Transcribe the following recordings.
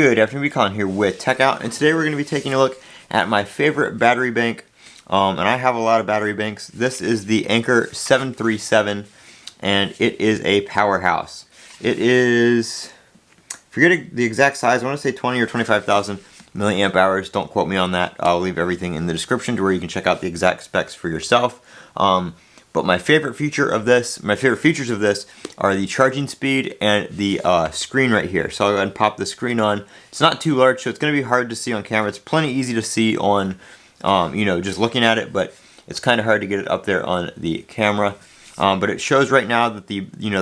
Good afternoon, Recon here with Techout, and today we're going to be taking a look at my favorite battery bank, and I have a lot of battery banks. This is the Anker 737, and it is a powerhouse. It is, forget the exact size, I want to say 20 or 25,000 milliamp hours. Don't quote me on that. I'll leave everything in the description to where you can check out the exact specs for yourself. But my favorite features of this are the charging speed and the screen right here. So I'll go ahead and pop the screen on. It's not too large, so it's going to be hard to see on camera. It's plenty easy to see on, just looking at it, but it's kind of hard to get it up there on the camera. But it shows right now that the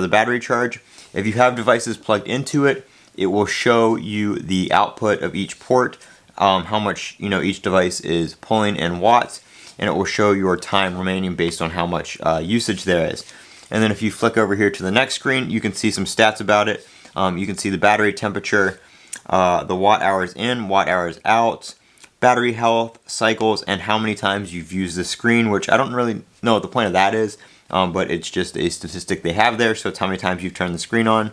battery charge, if you have devices plugged into it, it will show you the output of each port, how much each device is pulling in watts, and it will show your time remaining based on how much usage there is. And then if you flick over here to the next screen, you can see some stats about it. You can see the battery temperature, the watt hours in, watt hours out, battery health, cycles, and how many times you've used the screen, which I don't really know what the point of that is, but it's just a statistic they have there, so it's how many times you've turned the screen on.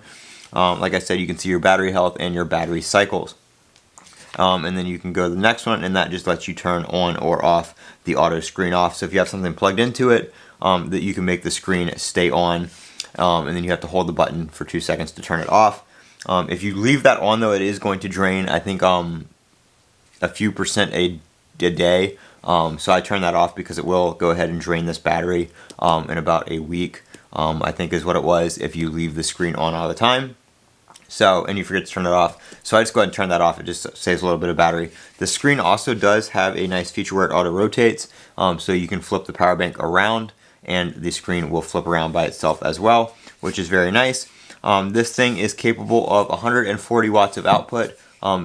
Like I said, you can see your battery health and your battery cycles. And then you can go to the next one, and that just lets you turn on or off the auto screen off. So if you have something plugged into it, that you can make the screen stay on, and then you have to hold the button for 2 seconds to turn it off. If you leave that on though, it is going to drain, I think, a few percent a day. So I turn that off because it will go ahead and drain this battery in about a week, I think is what it was, if you leave the screen on all the time. So, and you forget to turn it off. So I just go ahead and turn that off. It just saves a little bit of battery. The screen also does have a nice feature where it auto rotates. So you can flip the power bank around and the screen will flip around by itself as well, which is very nice. This thing is capable of 140 watts of output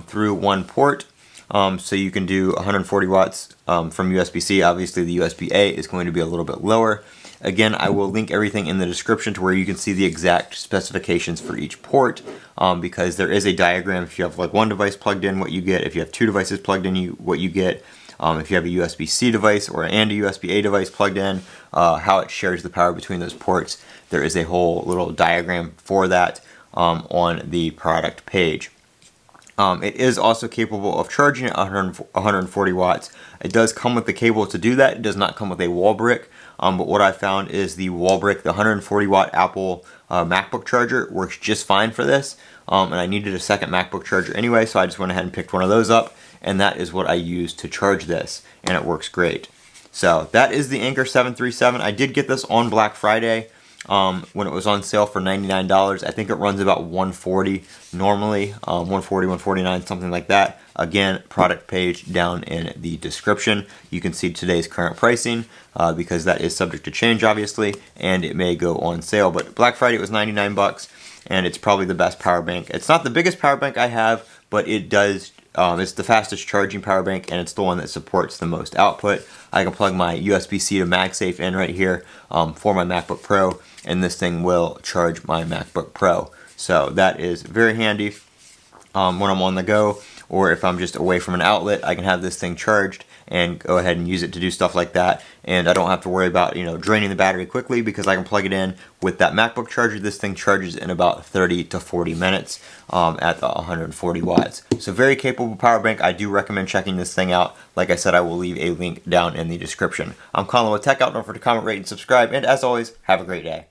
through one port. So you can do 140 watts from USB-C. Obviously the USB-A is going to be a little bit lower. Again, I will link everything in the description to where you can see the exact specifications for each port, because there is a diagram. If you have like one device plugged in, what you get. If you have two devices plugged in, what you get. If you have a USB-C device and a USB-A device plugged in, how it shares the power between those ports. There is a whole little diagram for that on the product page. It is also capable of charging at 140 watts. It does come with the cable to do that. It does not come with a wall brick. But what I found is the wall brick, the 140 watt Apple Macbook charger, works just fine for this. And I needed a second Macbook charger anyway, so I just went ahead and picked one of those up. And that is what I use to charge this. And it works great. So that is the Anker 737. I did get this on Black Friday. When it was on sale for $99. I think it runs about $140 normally, $140, $149, something like that. Again, product page down in the description. You can see today's current pricing, because that is subject to change, obviously, and it may go on sale. But Black Friday it was 99 bucks, and it's probably the best power bank. It's not the biggest power bank I have, but it does. It's the fastest charging power bank, and it's the one that supports the most output. I can plug my USB-C to MagSafe in right here for my MacBook Pro, and this thing will charge my MacBook Pro. So that is very handy when I'm on the go, or if I'm just away from an outlet, I can have this thing charged and go ahead and use it to do stuff like that. And I don't have to worry about draining the battery quickly, because I can plug it in with that MacBook charger. This thing charges in about 30 to 40 minutes at the 140 watts. So very capable power bank. I do recommend checking this thing out. Like I said, I will leave a link down in the description. I'm Colin with Techout. Don't forget to comment, rate, and subscribe. And as always, have a great day.